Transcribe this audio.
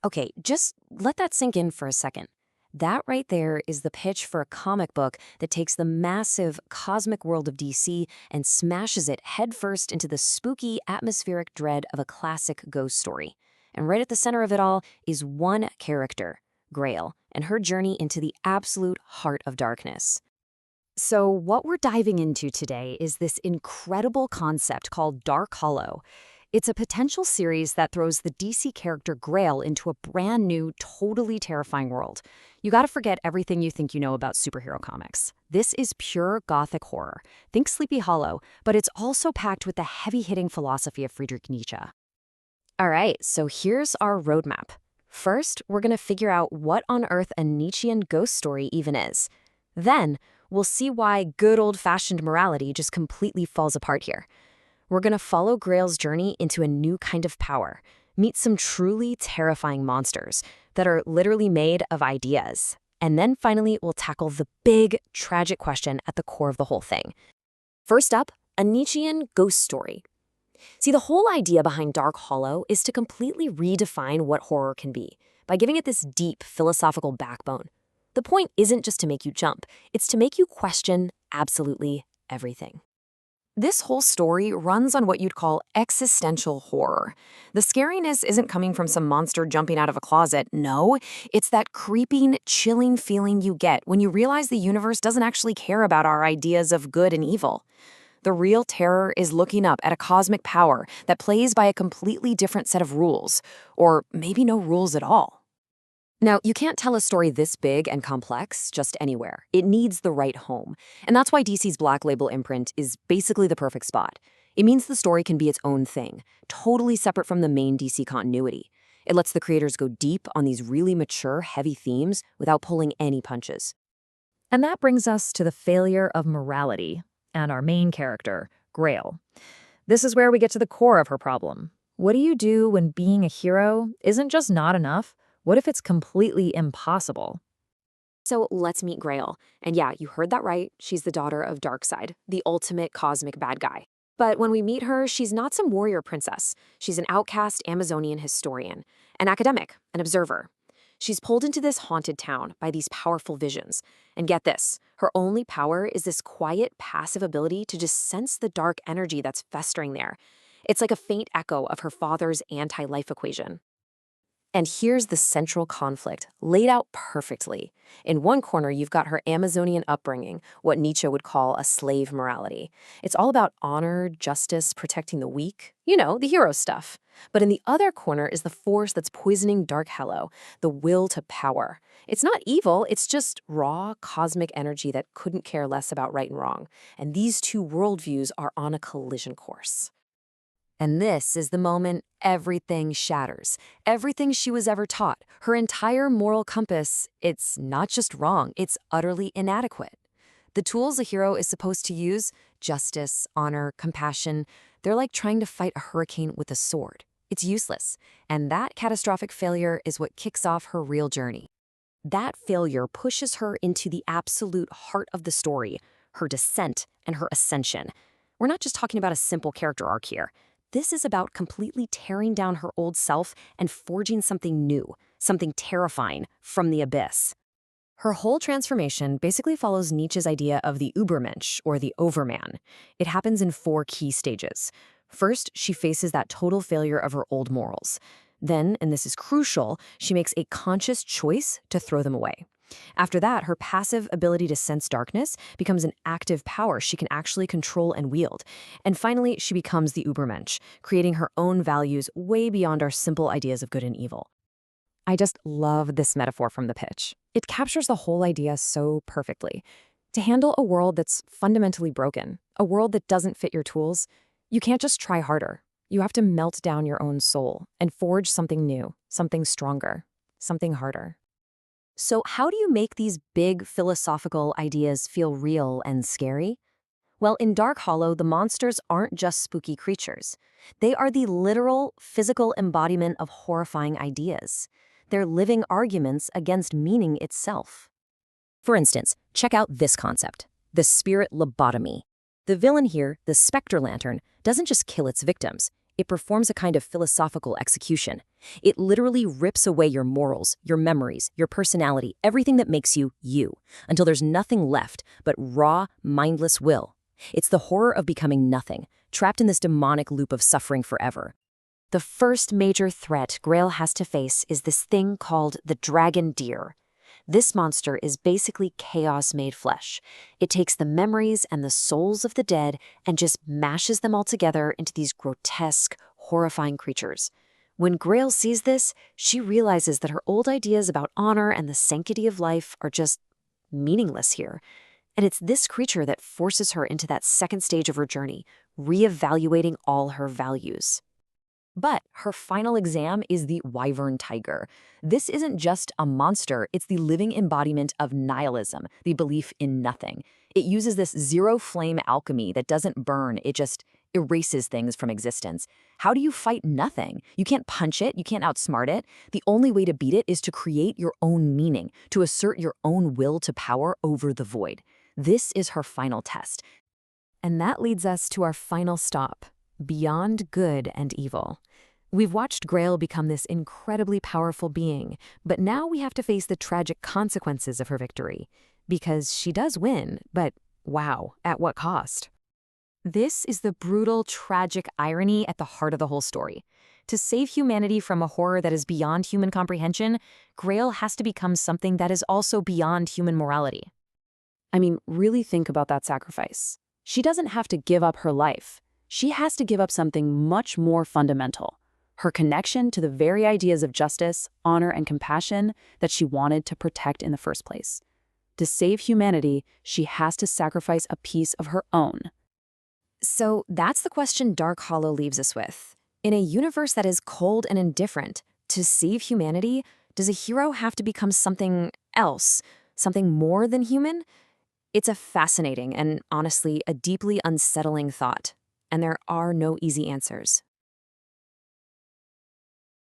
Okay, just let that sink in for a second. That right there is the pitch for a comic book that takes the massive cosmic world of DC and smashes it headfirst into the spooky atmospheric dread of a classic ghost story. And right at the center of it all is one character, Grail, and her journey into the absolute heart of darkness. So, what we're diving into today is this incredible concept called Dark Hollow. It's a potential series that throws the DC character Grail into a brand new, totally terrifying world. You gotta forget everything you think you know about superhero comics. This is pure gothic horror. Think Sleepy Hollow, but it's also packed with the heavy-hitting philosophy of Friedrich Nietzsche. All right, so here's our roadmap. First, we're going to figure out what on earth a Nietzschean ghost story even is. Then, we'll see why good old-fashioned morality just completely falls apart here. We're going to follow Grail's journey into a new kind of power, meet some truly terrifying monsters that are literally made of ideas. And then finally, we'll tackle the big, tragic question at the core of the whole thing. First up, a Nietzschean ghost story. See, the whole idea behind Dark Hollow is to completely redefine what horror can be by giving it this deep philosophical backbone. The point isn't just to make you jump, it's to make you question absolutely everything. This whole story runs on what you'd call existential horror. The scariness isn't coming from some monster jumping out of a closet. No, it's that creeping, chilling feeling you get when you realize the universe doesn't actually care about our ideas of good and evil. The real terror is looking up at a cosmic power that plays by a completely different set of rules, or maybe no rules at all. Now, you can't tell a story this big and complex just anywhere. It needs the right home. And that's why DC's Black Label imprint is basically the perfect spot. It means the story can be its own thing, totally separate from the main DC continuity. It lets the creators go deep on these really mature, heavy themes without pulling any punches. And that brings us to the failure of morality and our main character, Grail. This is where we get to the core of her problem. What do you do when being a hero isn't just not enough? What if it's completely impossible? So let's meet Grail. And yeah, you heard that right. She's the daughter of Darkseid, the ultimate cosmic bad guy. But when we meet her, she's not some warrior princess. She's an outcast Amazonian historian, an academic, an observer. She's pulled into this haunted town by these powerful visions. And get this, her only power is this quiet, passive ability to just sense the dark energy that's festering there. It's like a faint echo of her father's anti-life equation. And here's the central conflict, laid out perfectly. In one corner, you've got her Amazonian upbringing, what Nietzsche would call a slave morality. It's all about honor, justice, protecting the weak, the hero stuff. But in the other corner is the force that's poisoning Dark Hollow, the will to power. It's not evil, it's just raw, cosmic energy that couldn't care less about right and wrong. And these two worldviews are on a collision course. And this is the moment everything shatters. Everything she was ever taught, her entire moral compass, it's not just wrong, it's utterly inadequate. The tools a hero is supposed to use, justice, honor, compassion, they're like trying to fight a hurricane with a sword. It's useless, and that catastrophic failure is what kicks off her real journey. That failure pushes her into the absolute heart of the story, her descent and her ascension. We're not just talking about a simple character arc here. This is about completely tearing down her old self and forging something new, something terrifying, from the abyss. Her whole transformation basically follows Nietzsche's idea of the Übermensch, or the overman. It happens in 4 key stages. First, she faces that total failure of her old morals. Then, and this is crucial, she makes a conscious choice to throw them away. After that, her passive ability to sense darkness becomes an active power she can actually control and wield. And finally, she becomes the Übermensch, creating her own values way beyond our simple ideas of good and evil. I just love this metaphor from the pitch. It captures the whole idea so perfectly. To handle a world that's fundamentally broken, a world that doesn't fit your tools, you can't just try harder. You have to melt down your own soul and forge something new, something stronger, something harder. So how do you make these big philosophical ideas feel real and scary? Well, in Dark Hollow, the monsters aren't just spooky creatures. They are the literal, physical embodiment of horrifying ideas. They're living arguments against meaning itself. For instance, check out this concept, the spirit lobotomy. The villain here, the Spectre Lantern, doesn't just kill its victims. it performs a kind of philosophical execution. It literally rips away your morals, your memories, your personality, everything that makes you, you, until there's nothing left but raw, mindless will. It's the horror of becoming nothing, trapped in this demonic loop of suffering forever. The first major threat Grail has to face is this thing called the dragon deer. This monster is basically chaos made flesh. It takes the memories and the souls of the dead and just mashes them all together into these grotesque, horrifying creatures. When Grail sees this, she realizes that her old ideas about honor and the sanctity of life are just meaningless here. And it's this creature that forces her into that second stage of her journey, reevaluating all her values. But her final exam is the wyvern tiger. This isn't just a monster, it's the living embodiment of nihilism, the belief in nothing. It uses this zero-flame alchemy that doesn't burn, it just erases things from existence. How do you fight nothing? You can't punch it, you can't outsmart it. The only way to beat it is to create your own meaning, to assert your own will to power over the void. This is her final test. And that leads us to our final stop. Beyond good and evil. We've watched Grail become this incredibly powerful being, but now we have to face the tragic consequences of her victory. Because she does win, but wow, at what cost? This is the brutal, tragic irony at the heart of the whole story. To save humanity from a horror that is beyond human comprehension, Grail has to become something that is also beyond human morality. I mean, really think about that sacrifice. She doesn't have to give up her life. She has to give up something much more fundamental, her connection to the very ideas of justice, honor, and compassion that she wanted to protect in the first place. To save humanity, she has to sacrifice a piece of her own. So that's the question Dark Hollow leaves us with. In a universe that is cold and indifferent, to save humanity, does a hero have to become something else, something more than human? It's a fascinating and, honestly, a deeply unsettling thought. And there are no easy answers.